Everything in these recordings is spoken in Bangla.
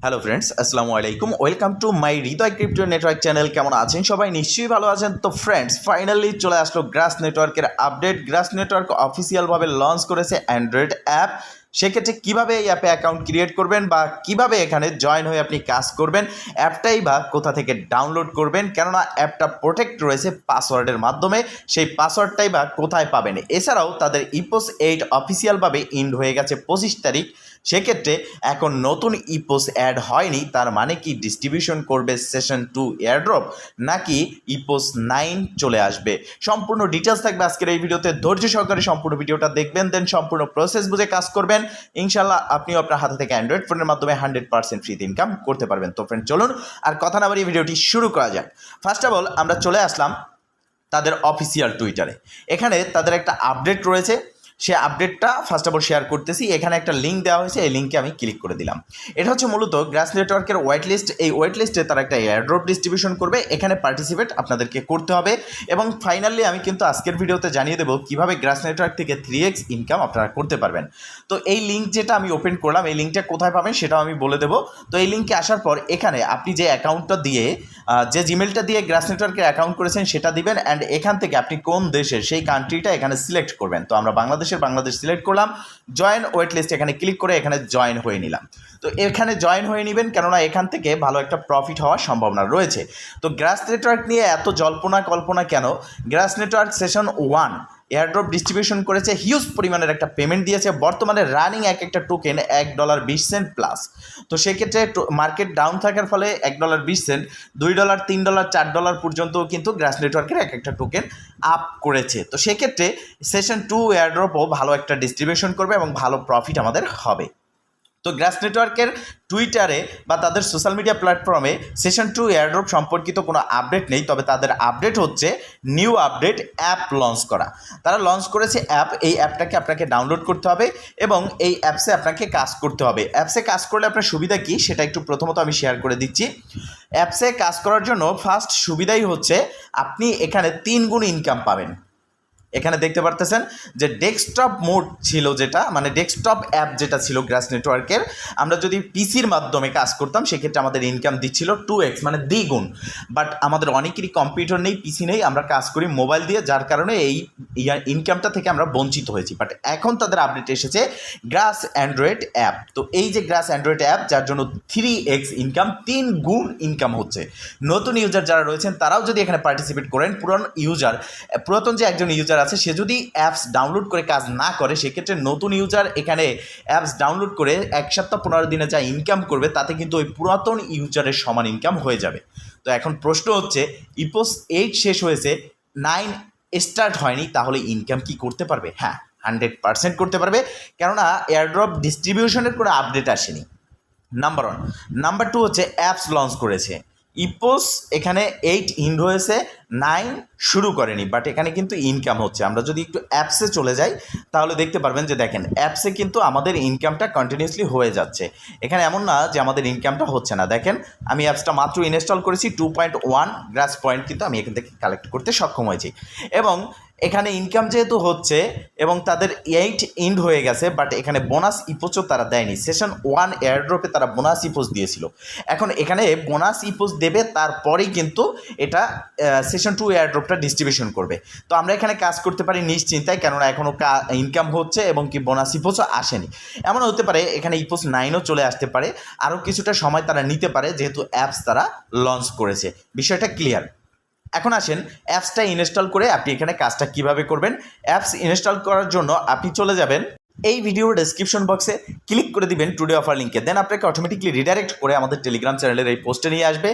হ্যালো ফ্রেন্ডস, আসসালামু আলাইকুম। Welcome to my Hridoy crypto network channel. কেমন আছেন সবাই? নিশ্চয়ই ভালো আছেন। তো ফ্রেন্ডস, ফাইনালি চলে আসলো গ্রাস নেটওয়ার্কের আপডেট। গ্রাস নেটওয়ার্ক অফিসিয়ালভাবে লঞ্চ করেছে অ্যান্ড্রয়েড অ্যাপ। সেক্ষেত্রে কীভাবে এই অ্যাপে অ্যাকাউন্ট ক্রিয়েট করবেন বা কীভাবে এখানে জয়েন হয়ে আপনি কাজ করবেন, অ্যাপটাই বা কোথা থেকে ডাউনলোড করবেন, কেননা অ্যাপটা প্রোটেক্ট রয়েছে পাসওয়ার্ডের মাধ্যমে, সেই পাসওয়ার্ডটাই বা কোথায় পাবেন। এছাড়াও তাদের ইপোস 8 অফিসিয়ালভাবে ইন্ড হয়ে গেছে 25 তারিখ। সেক্ষেত্রে এখন নতুন ইপোস অ্যাড হয়নি, তার মানে কি ডিস্ট্রিবিউশন করবে সেশন 2 এয়ারড্রপ, নাকি ইপোস 9 চলে আসবে? সম্পূর্ণ ডিটেলস থাকবে আজকের এই ভিডিওতে। ধৈর্য সহকারে সম্পূর্ণ ভিডিওটা দেখবেন, দেন সম্পূর্ণ প্রসেস বুঝে কাজ করবেন। ইনশাল্লাহ আপনিও আপনার হাতে থেকে অ্যান্ড্রয়েড ফোনের মাধ্যমে 100% ফ্রিতে ইনকাম করতে পারবেন। তো ফ্রেন্ড, চলুন আর কথা না বাড়িয়ে ভিডিওটি শুরু করা যাক। ফার্স্ট অফ অল আমরা চলে আসলাম তাদের অফিসিয়াল টুইটারে। এখানে তাদের একটা আপডেট রয়েছে, সে আপডেটটা ফার্স্ট অফ অল শেয়ার করতেছি। এখানে একটা লিঙ্ক দেওয়া হয়েছে, এই লিঙ্কে আমি ক্লিক করে দিলাম। এটা হচ্ছে মূলত গ্রাস নেটওয়ার্কের ওয়েট লিস্ট। এই ওয়েট লিস্টে তারা একটা এয়ারড্রপ ডিস্ট্রিবিউশন করবে, এখানে পার্টিসিপেট আপনাদেরকে করতে হবে। এবং ফাইনালি আমি কিন্তু আজকের ভিডিওতে জানিয়ে দেবো কীভাবে গ্রাস নেটওয়ার্ক থেকে 3x ইনকাম আপনারা করতে পারবেন। তো এই লিঙ্ক যেটা আমি ওপেন করলাম, এই লিঙ্কটা কোথায় পাবেন সেটাও আমি বলে দেবো। তো এই লিঙ্কে আসার পর এখানে আপনি যে অ্যাকাউন্টটা দিয়ে, যে জিমেলটা দিয়ে গ্রাস নেটওয়ার্কের অ্যাকাউন্ট করেছেন সেটা দিবেন, অ্যান্ড এখান থেকে আপনি কোন দেশের সেই কান্ট্রিটা এখানে সিলেক্ট করবেন। তো আমরা বাংলাদেশ সিলেক্ট করলাম, জয়েন ওয়েট লিস্ট এখানে ক্লিক করে এখানে জয়েন হয়ে নিলাম। তো এখানে জয়েন হয়ে নেবেন, কেননা এখান থেকে ভালো একটা প্রফিট হওয়ার সম্ভাবনা রয়েছে। তো গ্রাস নেটওয়ার্ক নিয়ে এত জল্পনা কল্পনা কেন? গ্রাস নেটওয়ার্ক সেশন 1 এয়ারড্রপ ডিস্ট্রিবিউশন করেছে, হিউজ পরিমাণের একটা পেমেন্ট দিয়েছে। বর্তমানে রানিং একটা টোকেন $1.20 প্লাস। তো সেক্ষেত্রে মার্কেট ডাউন থাকার ফলে $1.20, $2, $3, $4 পর্যন্ত কিন্তু গ্রাস নেটওয়ার্কের একটা টোকেন আপ করেছে। তো সেক্ষেত্রে সেশন 2 এয়ারড্রপও ভালো একটা ডিস্ট্রিবিউশন করবে এবং ভালো প্রফিট আমাদের হবে। তো গ্রাস নেটওয়ার্কের টুইটারে বা তাদের সোশ্যাল মিডিয়া প্ল্যাটফর্মে সেশন 2 এয়ারড্রপ সম্পর্কিত কোনো আপডেট নেই, তবে তাদের আপডেট হচ্ছে নিউ আপডেট অ্যাপ লঞ্চ করা। তারা লঞ্চ করেছে অ্যাপ, এই অ্যাপটাকে আপনাকে ডাউনলোড করতে হবে এবং এই অ্যাপসে আপনাকে কাজ করতে হবে। অ্যাপসে কাজ করলে আপনার সুবিধা কী সেটা একটু প্রথমত আমি শেয়ার করে দিচ্ছি। অ্যাপসে কাজ করার জন্য ফার্স্ট সুবিধাই হচ্ছে আপনি এখানে 3 গুণ ইনকাম পাবেন। এখানে দেখতে পারতেছেন যে ডেস্কটপ মোড ছিল, যেটা মানে ডেস্কটপ অ্যাপ যেটা ছিল গ্রাস নেটওয়ার্কের, আমরা যদি পিসির মাধ্যমে কাজ করতাম সেক্ষেত্রে আমাদের ইনকাম দিচ্ছিল 2x মানে দ্বিগুণ। বাট আমাদের অনেকেরই কম্পিউটার নেই, পিসি নেই, আমরা কাজ করি মোবাইল দিয়ে, যার কারণে এই ইনকামটা থেকে আমরা বঞ্চিত হয়েছি। বাট এখন তাদের আপডেট এসেছে গ্রাস অ্যান্ড্রয়েড অ্যাপ। তো এই যে গ্রাস অ্যান্ড্রয়েড অ্যাপ, যার জন্য 3x ইনকাম, 3 গুণ ইনকাম হচ্ছে। নতুন ইউজার যারা রয়েছেন তারাও যদি এখানে পার্টিসিপেট করেন, পুরাতন যে একজন ইউজার আছে সে যদি অ্যাপস ডাউনলোড করে কাজ না করে, সেক্ষেত্রে নতুন ইউজার এখানে অ্যাপস ডাউনলোড করে 1 সপ্তাহ 15 দিনে যা ইনকাম করবে তাতে কিন্তু ওই পুরাতন ইউজারের সমান ইনকাম হয়ে যাবে। তো এখন প্রশ্ন হচ্ছে, ইপোস 8 শেষ হয়েছে, 9 স্টার্ট হয়নি, তাহলে ইনকাম কি করতে পারবে? হ্যাঁ, 100% করতে পারবে, কেননা এয়ারড্রপ ডিস্ট্রিবিউশনের কোনো আপডেট আসেনি। নাম্বার 1। নাম্বার 2 হচ্ছে অ্যাপস লঞ্চ করেছে। ইপোস এখানে 8 ইন্ড হয়েছে, 9 শুরু করেনি, বাট এখানে কিন্তু ইনকাম হচ্ছে। আমরা যদি একটু অ্যাপসে চলে যাই তাহলে দেখতে পারবেন যে দেখেন অ্যাপসে কিন্তু আমাদের ইনকামটা কন্টিনিউসলি হয়ে যাচ্ছে। এখানে এমন না যে আমাদের ইনকামটা হচ্ছে না। দেখেন আমি অ্যাপসটা মাত্র ইনস্টল করেছি, 2.1 গ্রাস পয়েন্ট কিন্তু আমি এখান থেকে কালেক্ট করতে সক্ষম হয়েছি। এবং এখানে ইনকাম যেহেতু হচ্ছে এবং তাদের 8 ইন্ড হয়ে গেছে, বাট এখানে বোনাস ইপোসও তারা দেয়নি। সেশন 1 এয়ারড্রপে তারা বোনাস ইপোস দিয়েছিল, এখন এখানে বোনাস ইপোস দেবে, তারপরেই কিন্তু এটা সেশন 2 এয়ারড্রপটা ডিস্ট্রিবিউশন করবে। তো আমরা এখানে কাজ করতে পারি নিশ্চিন্তায়, কেননা এখনও ইনকাম হচ্ছে এবং কি বোনাস ইপোসও আসেনি। এমন হতে পারে এখানে ইপোস 9ও চলে আসতে পারে, আরও কিছুটা সময় তারা নিতে পারে, যেহেতু অ্যাপস তারা লঞ্চ করেছে। বিষয়টা ক্লিয়ার। এখন আসেন অ্যাপসটা ইনস্টল করে আপনি এখানে কাজটা কিভাবে করবেন। অ্যাপস ইনস্টল করার জন্য আপনি চলে যাবেন এই ভিডিওর ডেসক্রিপশন বক্সে, ক্লিক করে দিবেন টুডে অফার লিঙ্কে, দেন আপনাকে অটোমেটিকলি রিডাইরেক্ট করে আমাদের টেলিগ্রাম চ্যানেলের এই পোস্টে নিয়ে আসবে,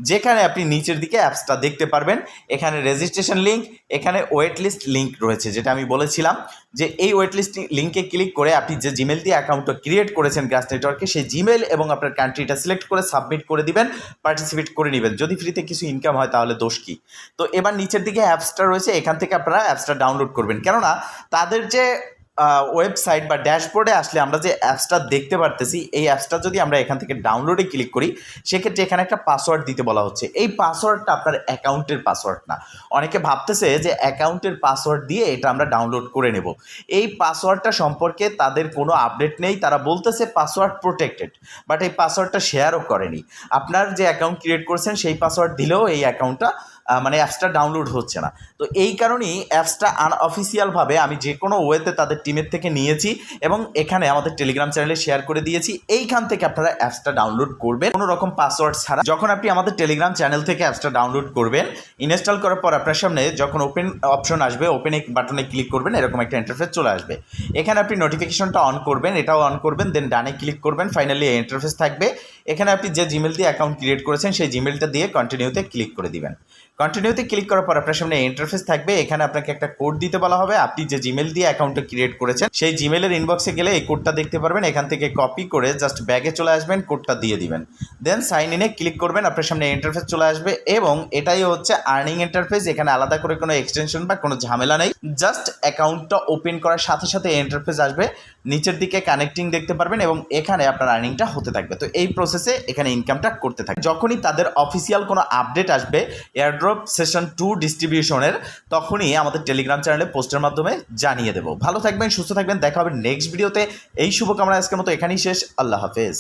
যেখানে আপনি নিচের দিকে অ্যাপসটা দেখতে পারবেন। এখানে রেজিস্ট্রেশন লিঙ্ক, এখানে ওয়েট লিস্ট লিঙ্ক রয়েছে, যেটা আমি বলেছিলাম যে এই ওয়েট লিস্ট লিঙ্কে ক্লিক করে আপনি যে জিমেল দিয়ে অ্যাকাউন্টটা ক্রিয়েট করেছেন গ্রাস নেটওয়ার্কে, সেই জিমেল এবং আপনার কান্ট্রিটা সিলেক্ট করে সাবমিট করে দিবেন, পার্টিসিপেট করে নেবেন। যদি ফ্রিতে কিছু ইনকাম হয় তাহলে দোষ কী? তো এবার নিচের দিকে অ্যাপসটা রয়েছে, এখান থেকে আপনারা অ্যাপসটা ডাউনলোড করবেন, কেননা তাদের যে ওয়েবসাইট বা ড্যাশবোর্ডে আসলে আমরা যে অ্যাপসটা দেখতে পারতেছি, এই অ্যাপসটা যদি আমরা এখান থেকে ডাউনলোডে ক্লিক করি, সেক্ষেত্রে এখানে একটা পাসওয়ার্ড দিতে বলা হচ্ছে। এই পাসওয়ার্ডটা আপনার অ্যাকাউন্টের পাসওয়ার্ড না। অনেকে ভাবতেছে যে অ্যাকাউন্টের পাসওয়ার্ড দিয়ে এটা আমরা ডাউনলোড করে নেব। এই পাসওয়ার্ডটা সম্পর্কে তাদের কোনো আপডেট নেই। তারা বলতেছে পাসওয়ার্ড প্রোটেক্টেড, বাট এই পাসওয়ার্ডটা শেয়ারও করেনি। আপনার যে অ্যাকাউন্ট ক্রিয়েট করেছেন সেই পাসওয়ার্ড দিলেও এই অ্যাকাউন্টটা মানে অ্যাপসটা ডাউনলোড হচ্ছে না। তো এই কারণেই অ্যাপসটা আনঅফিসিয়ালভাবে আমি যে কোনো ওয়েতে তাদের টিমের থেকে নিয়েছি এবং এখানে আমাদের টেলিগ্রাম চ্যানেলে শেয়ার করে দিয়েছি। এইখান থেকে আপনারা অ্যাপসটা ডাউনলোড করবেন কোনো রকম পাসওয়ার্ড ছাড়া। যখন আপনি আমাদের টেলিগ্রাম চ্যানেল থেকে অ্যাপসটা ডাউনলোড করবেন, ইনস্টল করার পর আপনার সামনে যখন ওপেন অপশন আসবে, ওপেন বাটনে ক্লিক করবেন, এরকম একটা ইন্টারফেস চলে আসবে। এখানে আপনি নোটিফিকেশনটা অন করবেন, এটাও অন করবেন, দেন ডানে ক্লিক করবেন। ফাইনালি এই ইন্টারফেস থাকবে। এখানে আপনি যে জিমেল দিয়ে অ্যাকাউন্ট ক্রিয়েট করেছেন সেই জিমেলটা দিয়ে কন্টিনিউতে ক্লিক করে দিবেন। কন্টিনিউতে ক্লিক করার পর আপনার সামনে ইন্টারফেস থাকবে। এখানে আপনাকে একটা কোড দিতে বলা হবে। আপনি যে জিমেল দিয়ে অ্যাকাউন্টটা ক্রিয়েট করেছেন সেই জিমেলের ইনবক্সে গেলে এই কোডটা দেখতে পারবেন। এখান থেকে কপি করে জাস্ট ব্যাগে চলে আসবেন, কোডটা দিয়ে দিবেন, দেন সাইন ইনে ক্লিক করবেন। আপনার সামনে ইন্টারফেস চলে আসবে এবং এটাই হচ্ছে আর্নিং ইন্টারফেস। এখানে আলাদা করে কোনো এক্সটেনশন বা কোনো ঝামেলা নেই। জাস্ট অ্যাকাউন্টটা ওপেন করার সাথে সাথে ইন্টারফেস আসবে, নিচের দিকে কানেক্টিং দেখতে পারবেন এবং এখানে আপনার আর্নিংটা হতে থাকবে। তো এই প্রসেসে এখানে ইনকামটা করতে থাকবে। যখনই তাদের অফিসিয়াল কোনো আপডেট আসবে এয়ারড্রপ সেশন 2 ডিস্ট্রিবিউশনের, তখনই আমাদের টেলিগ্রাম চ্যানেলে পোস্টের মাধ্যমে জানিয়ে দেবো। ভালো থাকবেন, সুস্থ থাকবেন, দেখা হবে নেক্সট ভিডিওতে। এই শুভকামনা আজকের মতো এখানেই শেষ। আল্লাহ হাফেজ।